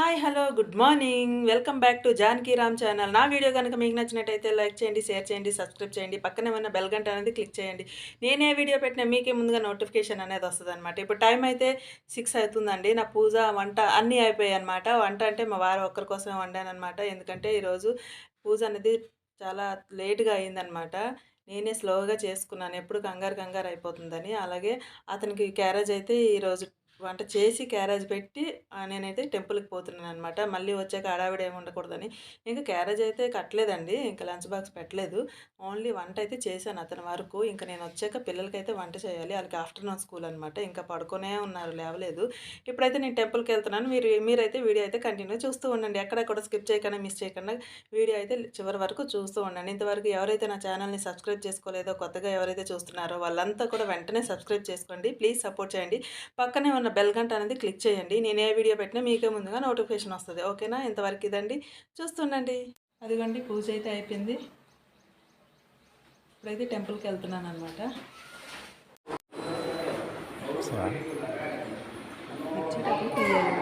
Hi hello good morning welcome back to Janaki Ram channel. నా video కనుక మీకు నచ్చినట్టయితే లైక్ చేయండి, షేర్ చేయండి, సబ్స్క్రైబ్ చేయండి. పక్కనే ఉన్న బెల్ గంట అనేది క్లిక్ చేయండి. నేను ఏ వీడియో పెట్టినా మీకే ముందుగా నోటిఫికేషన్ అనేది వస్తుందన్నమాట. ఇప్పుడు టైం అయితే 6 అవుతుందండి. నా పూజ వంట అన్నీ అయిపోయాయి అనమాట. వంట అంటే మా వారు ఒక్కరి కోసమే వండానమాట. ఎందుకంటే ఈరోజు పూజ అనేది చాలా లేట్గా అయిందనమాట. నేనే స్లోగా చేసుకున్నాను, ఎప్పుడు కంగారు కంగారు అయిపోతుందని. అలాగే అతనికి క్యారేజ్ అయితే ఈరోజు వంట చేసి క్యారేజ్ పెట్టి నేనైతే టెంపుల్కి పోతున్నాను అనమాట. మళ్ళీ వచ్చాక హడావిడి ఏమి ఉండకూడదని. ఇంకా క్యారేజ్ అయితే కట్టలేదండి, ఇంకా లంచ్ బాక్స్ పెట్టలేదు. ఓన్లీ వంట అయితే చేశాను అతని వరకు. ఇంకా నేను వచ్చాక పిల్లలకైతే వంట చేయాలి. వాళ్ళకి ఆఫ్టర్నూన్ స్కూల్ అనమాట. ఇంకా పడుకునే ఉన్నారు, లేవలేదు. ఇప్పుడైతే నేను టెంపుల్కి వెళ్తున్నాను. మీరైతే వీడియో అయితే కంటిన్యూ చూస్తూ ఉండండి. ఎక్కడ కూడా స్కిప్ చేయకుండా మిస్ చేయకుండా వీడియో అయితే చివరి వరకు చూస్తూ ఉండండి. ఇంతవరకు ఎవరైతే నా ఛానల్ని సబ్స్క్రైబ్ చేసుకోలేదో, కొత్తగా ఎవరైతే చూస్తున్నారో వాళ్ళంతా కూడా వెంటనే సబ్స్క్రైబ్ చేసుకోండి. ప్లీజ్ సపోర్ట్ చేయండి. పక్కనే ఉన్న బెల్ గంట అనేది క్లిక్ చేయండి. నేను ఏ వీడియో పెట్టినా మీకే ముందుగా నోటిఫికేషన్ వస్తుంది. ఓకేనా? ఇంతవరకు ఇదండి, చూస్తుండండి. అదిగోండి, పూజ అయితే అయిపోయింది. ఇప్పుడైతే టెంపుల్కి వెళ్తున్నాను అనమాట. వచ్చేటప్పుడు తీయాలి.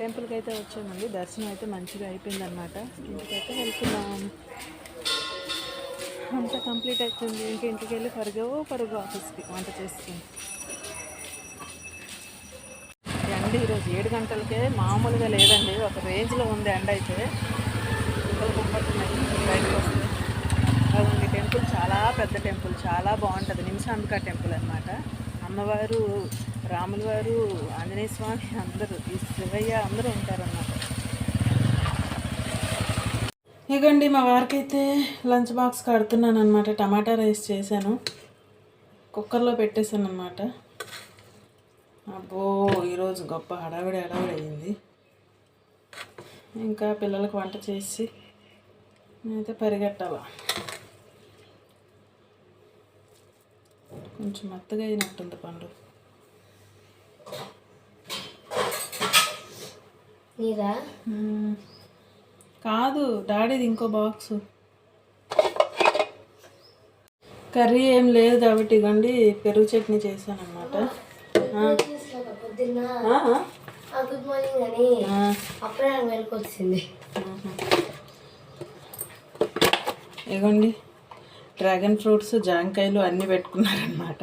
టెంపుల్కి అయితే వచ్చామండి. దర్శనం అయితే మంచిగా అయిపోయిందనమాట. ఇంటికైతే వెళ్తున్నాం. అంతా కంప్లీట్ అవుతుంది. ఇంటికి వెళ్ళి పరుగు ఆఫీస్కి వంట చేసుకుని. ఎండ ఈరోజు 7 గంటలకే మామూలుగా లేదండి, ఒక రేంజ్లో ఉంది ఎండ అయితే. బయటకు వస్తే అదండి. టెంపుల్ చాలా పెద్ద టెంపుల్, చాలా బాగుంటుంది. నిమిషాంబిక టెంపుల్ అనమాట. అమ్మవారు, రాముల వారు, ఆంజనేయ స్వామి అందరూ, ఈ శివయ్య అందరూ ఉంటారన్నమాట. ఇగండి, మా వారికి అయితే లంచ్ బాక్స్ కడుతున్నాను అనమాట. టమాటా రైస్ చేశాను, కుక్కర్లో పెట్టేశాను అనమాట. అబ్బో, ఈరోజు గొప్ప హడావిడి అయింది. ఇంకా పిల్లలకు వంట చేసి నేనైతే పరిగెట్టాల. కొంచెం మెత్తగా అయినట్టుంది పండు. కాదు డాడీది, ఇంకో బాక్సు. కర్రీ ఏం లేదు కాబట్టి ఇవ్వండి, పెరుగు చట్నీ చేశాను అనమాట. గుడ్ మార్నింగ్ అని అప్పుడే వెళ్కి వచ్చింది. ఇవ్వండి, డ్రాగన్ ఫ్రూట్స్, జాంకాయలు అన్నీ పెట్టుకున్నారనమాట.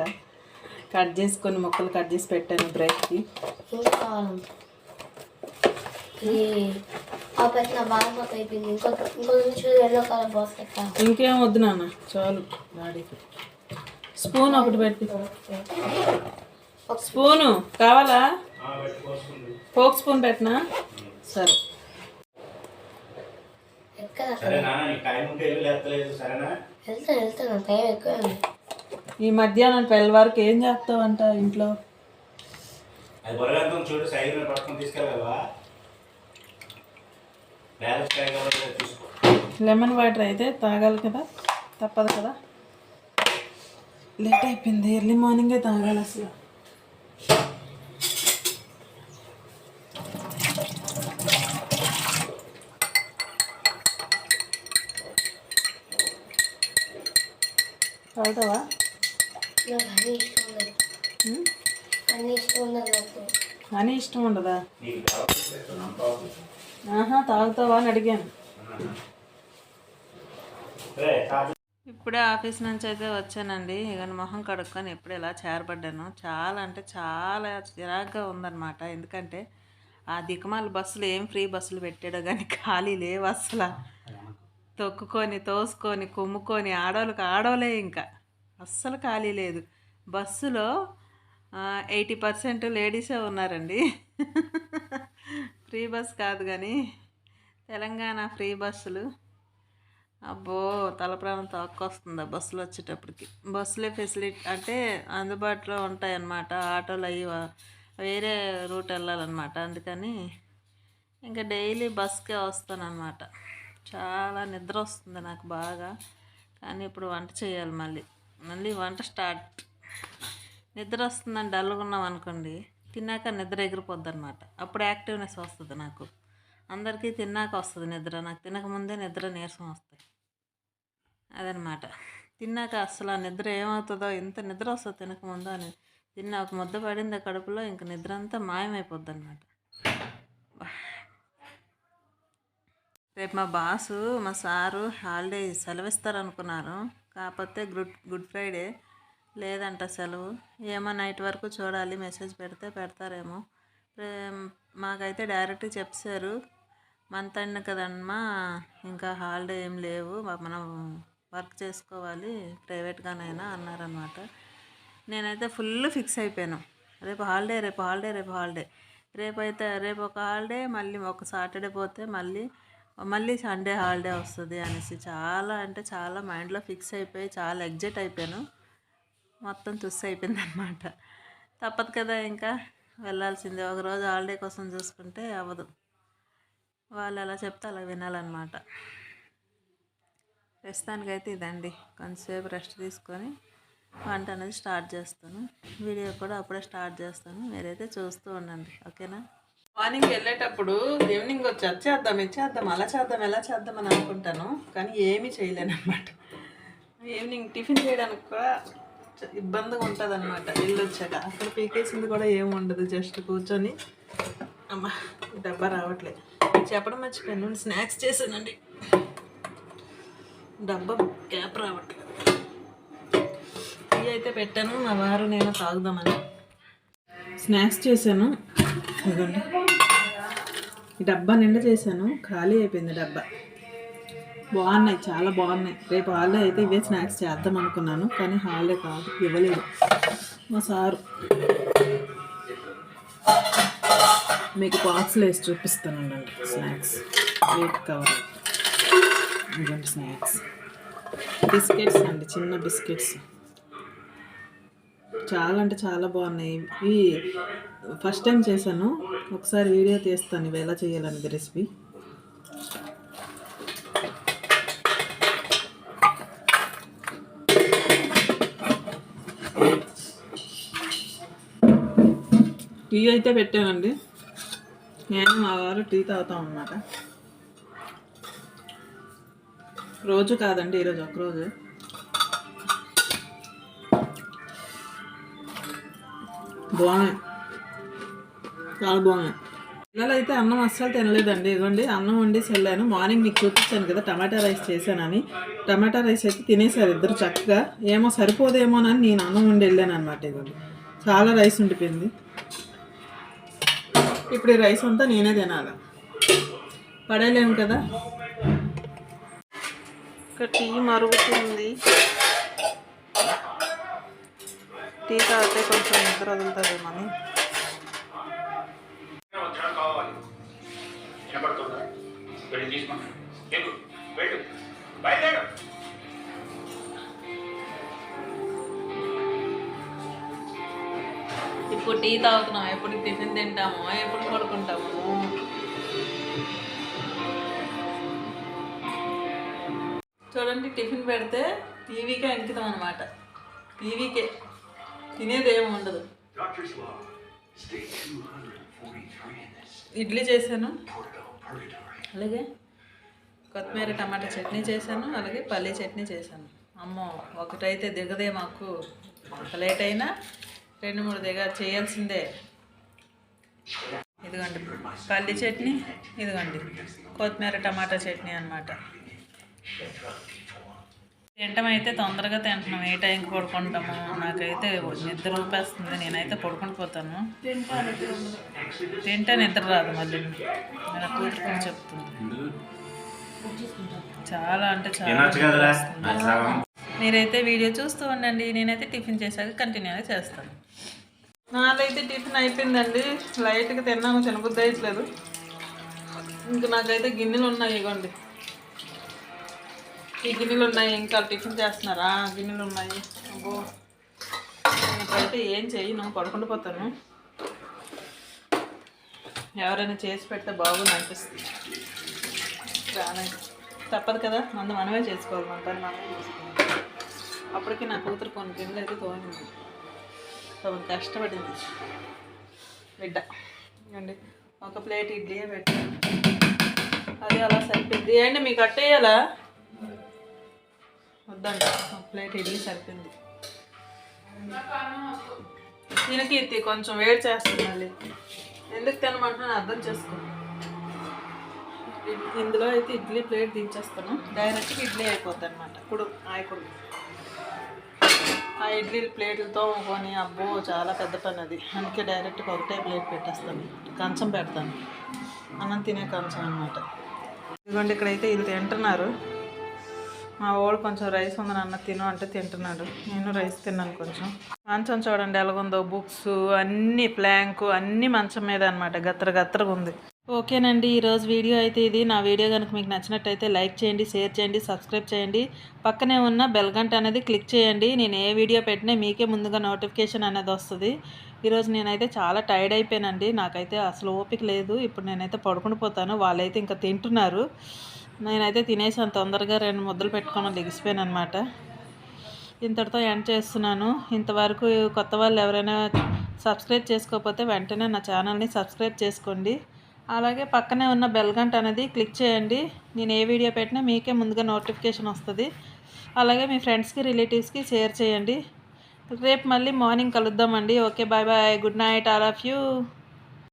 కట్ చేసుకొని ముక్కలు కట్ చేసి పెట్టాను బ్రేక్కి. ఇంకేం వద్దు నాన్న, చాలు డాడీకి. స్పూన్ ఒకటి పెట్టి. స్పూను కావాలా? ఫోక్ స్పూన్ పెట్టినా సరే. ఈ మధ్యాహ్నం 12 వరకు ఏం చేస్తావంట ఇంట్లో? లెమన్ వాటర్ అయితే తాగాలి కదా, తప్పదు కదా. లేట్ అయిపోయింది, ఎర్లీ మార్నింగే తాగాలి అసలు. తాగుతావా? అని ఇష్టం ఉండదా? తాగుతావా అని అడిగాను. ఇప్పుడే ఆఫీస్ నుంచి అయితే వచ్చానండి. ఇక మొహం కడుక్కొని ఎప్పుడు ఇలా చేరబడ్డాను. చాలా అంటే చాలా చిరాగ్గా ఉందన్నమాట. ఎందుకంటే ఆ దిక్కుమాల బస్సులు ఏం ఫ్రీ బస్సులు పెట్టాడో కానీ ఖాళీ లేవు అసలు. తొక్కుకొని, తోసుకొని, కుమ్ముకొని, ఆడోళ్ళే ఇంకా అస్సలు ఖాళీ లేదు. బస్సులో 80% లేడీసే ఉన్నారండి. ఫ్రీ బస్ కాదు కానీ తెలంగాణ ఫ్రీ బస్సులు. అబ్బో, తలప్రాణం తోక్కొస్తుంది ఆ బస్సులు వచ్చేటప్పటికి. బస్సులే ఫెసిలిటీ అంటే అందుబాటులో ఉంటాయన్నమాట. ఆటోలు అవి వేరే రూట్ వెళ్ళాలన్నమాట. అందుకని ఇంకా డైలీ బస్కే వస్తానన్నమాట. చాలా నిద్ర వస్తుంది నాకు బాగా. కానీ ఇప్పుడు వంట చేయాలి. మళ్ళీ వంట స్టార్ట్. నిద్ర వస్తుందని డల్గా ఉన్నాం అనుకోండి, తిన్నాక నిద్ర ఎగిరిపోద్ది అనమాట. అప్పుడు యాక్టివ్నెస్ వస్తుంది నాకు. అందరికీ తిన్నాక వస్తుంది నిద్ర, నాకు తినకముందే నిద్ర నీరసం వస్తాయి. అదనమాట. తిన్నాక అసలు ఆ నిద్ర ఏమవుతుందో, ఇంత నిద్ర వస్తుందో తినకముందు అని తిన్న ఒక ముద్ద పడింది కడుపులో, ఇంక నిద్ర అంతా మాయమైపోద్ది అనమాట. రేపు మా బాసు మా సారు హాలిడే సెలవిస్తారు అనుకున్నారు, కాకపోతే గుడ్ ఫ్రైడే లేదంట సెలవు. ఏమో నైట్ వరకు చూడాలి, మెసేజ్ పెడితే పెడతారేమో. మాకైతే డైరెక్ట్ చెప్పారు, మంత్ ఎండ్ కదమ్మా ఇంకా హాలిడే ఏం లేవు, మనం వర్క్ చేసుకోవాలి ప్రైవేట్గానైనా అన్నారనమాట. నేనైతే ఫుల్ ఫిక్స్ అయిపోయాను, రేపు హాలిడే రేపు హాలిడే రేపు హాలిడే. రేపు ఒక హాలిడే, మళ్ళీ ఒక సాటర్డే పోతే మళ్ళీ సండే హాలిడే వస్తుంది అనేసి చాలా అంటే చాలా మైండ్లో ఫిక్స్ అయిపోయి చాలా ఎగ్జైట్ అయిపోయాను. మొత్తం తుస్సు అయిపోయింది అనమాట. తప్పదు కదా, ఇంకా వెళ్ళాల్సిందే. ఒకరోజు హాలిడే కోసం చూసుకుంటే అవ్వదు, వాళ్ళు ఎలా చెప్తే అలా వినాలన్నమాట. ప్రస్తుతానికైతే ఇదండి, కొంతసేపు రెస్ట్ తీసుకొని వంట అనేది స్టార్ట్ చేస్తాను. వీడియో కూడా అప్పుడే స్టార్ట్ చేస్తాను, మీరైతే చూస్తూ ఉండండి, ఓకేనా. మార్నింగ్ వెళ్ళేటప్పుడు ఈవినింగ్ వచ్చి వచ్చేద్దాం ఇచ్చేద్దాం అలా చేద్దాం ఎలా చేద్దాం అని అనుకుంటాను, కానీ ఏమీ చేయలేను అనమాట. ఈవినింగ్ టిఫిన్ చేయడానికి కూడా ఇబ్బందిగా ఉంటుంది అనమాట. ఇల్లు వచ్చాక అక్కడ పీకేసింది కూడా ఏమి ఉండదు, జస్ట్ కూర్చొని అమ్మ డబ్బా రావట్లేదు చెప్పడం మర్చిపోయాను. స్నాక్స్ చేశానండి, డబ్బా క్యాప్ రావట్లేదు. టీ అయితే పెట్టాను, మా వారు నేను తాగుదామని. స్నాక్స్ చేశాను, ఇదిగోండి ఈ డబ్బా నిండా చేశాను, ఖాళీ అయిపోయింది డబ్బా. బాగున్నాయి, చాలా బాగున్నాయి. రేపు హాలిడే అయితే ఇవే స్నాక్స్ చేద్దాం అనుకున్నాను, కానీ హాలిడే కాదు, ఇవ్వలేదు మా సారు. మీకు బాక్స్లో వేసి చూపిస్తానండి స్నాక్స్. వెయిట్ కవర్ ఇవ్వండి స్నాక్స్. బిస్కెట్స్ అండి, చిన్న బిస్కెట్స్ చాలా అంటే చాలా బాగున్నాయి. ఇవి ఫస్ట్ టైం చేశాను, ఒకసారి వీడియో తీస్తాను ఇవి ఎలా చేయాలనేది రెసిపీ. టీ అయితే పెట్టానండి, నేను మా వారు టీ తాగుతాం అన్నమాట. రోజు కాదండి, ఈరోజు ఒకరోజు. బాగున్నాయి, చాలా బాగున్నాయి. పిల్లలు అయితే అన్నం అస్సలు తినలేదండి. ఇదిగోండి అన్నం వండి వెళ్ళాను, మార్నింగ్ మీకు చూపించాను కదా టమాటా రైస్ చేశానని. టమాటా రైస్ అయితే తినేసారు ఇద్దరు చక్కగా. ఏమో సరిపోదేమోనని నేను అన్నం వండి వెళ్ళాను అనమాట. ఇదిగోండి చాలా రైస్ ఉండిపోయింది. ఇప్పుడు ఈ రైస్ అంతా నేనే తినాలి, పడేయలేము కదా. ఇక్కడ టీ మరుగుతుంది, టీ తాగితే కొంచెం నిద్ర వదులుతుందేమని. ఇప్పుడు టీ తాగుతున్నాం, ఎప్పుడు టిఫిన్ తింటాము, ఎప్పుడు పడుకుంటాము. చూడండి టిఫిన్ పెడితే టీవీకే అంకితం అనమాట, టీవీకే, తినేది ఏమి ఉండదు. ఇడ్లీ చేశాను, అలాగే కొత్తిమీర టమాటా చట్నీ చేశాను, అలాగే పల్లీ చట్నీ చేశాను. అమ్మో ఒకటైతే దిగదే మాకు, లేట్ అయినా 2-3 దిగ చేయాల్సిందే. ఇదిగోండి పల్లీ చట్నీ, ఇదిగోండి కొత్తిమీర టమాటా చట్నీ అనమాట. తింటమైతే తొందరగా తింటున్నాం, ఏ టైంకి పడుకుంటాము. నాకైతే నిద్ర రూపేస్తుంది, నేనైతే పడుకుని పోతాను. తింటే నిద్ర రాదు, మళ్ళీ నేను కూతురుకొని చెప్తుంది. చాలా అంటే చాలా. మీరైతే వీడియో చూస్తూ ఉండండి, నేనైతే టిఫిన్ చేశాక కంటిన్యూగా చేస్తాను. నాదైతే టిఫిన్ అయిపోయిందండి, లైట్గా తిన్నాను, తినబుద్ధి అయ్యట్లేదు. ఇంకా నాకైతే గిన్నెలు ఉన్నాయి, ఇవ్వండి ఈ గిన్నెలు ఉన్నాయి. ఇంకా టిఫిన్ చేస్తున్నారా, గిన్నెలు ఉన్నాయి. అబ్బో ఇప్పుడైతే ఏం చేయను, పడుకుంటూ పోతాను. ఎవరైనా చేసి పెడితే బాగుంది అనిపిస్తుంది. తప్పదు కదా, మనమే చేసుకోవాలి, మన పని మనమే చేసుకోవాలి. అప్పటికి నా కూతురు కొన్ని గిన్నెలు అయితే తోమింది, కష్టపడింది బిడ్డ. అండి ఒక ప్లేట్ ఇడ్లీ పెట్టాను, అది అలా సరిపోయింది. ఏంటి మీకు అట్టేయాలా? వద్దండి, ఒక ప్లేట్ ఇడ్లీ సరిపోయింది. తినకీర్తి కొంచెం వేడి చేస్తుంది మళ్ళీ. ఎందుకు తినమంటున్నాను అర్థం చేసుకో. ఇందులో అయితే ఇడ్లీ ప్లేట్ దించేస్తాను, డైరెక్ట్గా ఇడ్లీ అయిపోద్ది అనమాట. ఇప్పుడు ఆ ఇడ్లీ ప్లేట్లతో కొని అబ్బో చాలా పెద్ద పని అది. అందుకే డైరెక్ట్గా ఒకటే ప్లేట్ పెట్టేస్తాను, కంచం పెడతాను, అన్నం తినే కంచం అనమాట. ఇదిగోండి ఇక్కడైతే వీళ్ళు తింటున్నారు. మా వాడు కొంచెం రైస్ ఉందని అన్న తిను అంటే తింటున్నాడు. నేను రైస్ తిన్నాను కొంచెం. మంచం చూడండి ఎలాగుందో, బుక్స్ అన్నీ ప్లాంకు అన్నీ మంచం మీద అనమాట, గత్తరగా ఉంది. ఓకేనండి, ఈరోజు వీడియో అయితే ఇది. నా వీడియో కనుక మీకు నచ్చినట్టయితే లైక్ చేయండి, షేర్ చేయండి, సబ్స్క్రైబ్ చేయండి. పక్కనే ఉన్న బెల్ గంట అనేది క్లిక్ చేయండి. నేను ఏ వీడియో పెట్టినా మీకే ముందుగా నోటిఫికేషన్ అనేది వస్తుంది. ఈరోజు నేనైతే చాలా టైర్డ్ అయిపోయానండి, నాకైతే అసలు ఓపిక లేదు. ఇప్పుడు నేనైతే పడుకుని పోతాను, వాళ్ళైతే ఇంకా తింటున్నారు. నేనైతే తినేసాను తొందరగా, 2 ముద్దలు పెట్టుకొని లెగిసిపోయాను అనమాట. ఇంతటితో ఎండ్ చేస్తున్నాను. ఇంతవరకు కొత్త వాళ్ళు ఎవరైనా సబ్స్క్రైబ్ చేసుకోకపోతే వెంటనే నా ఛానల్ని సబ్స్క్రైబ్ చేసుకోండి. అలాగే పక్కనే ఉన్న బెల్ గంట అనేది క్లిక్ చేయండి. నేను ఏ వీడియో పెట్టినా మీకే ముందుగా నోటిఫికేషన్ వస్తుంది. అలాగే మీ ఫ్రెండ్స్కి రిలేటివ్స్కి షేర్ చేయండి. రేపు మళ్ళీ మార్నింగ్ కలుద్దామండి. Okay, bye bye, good night all of you.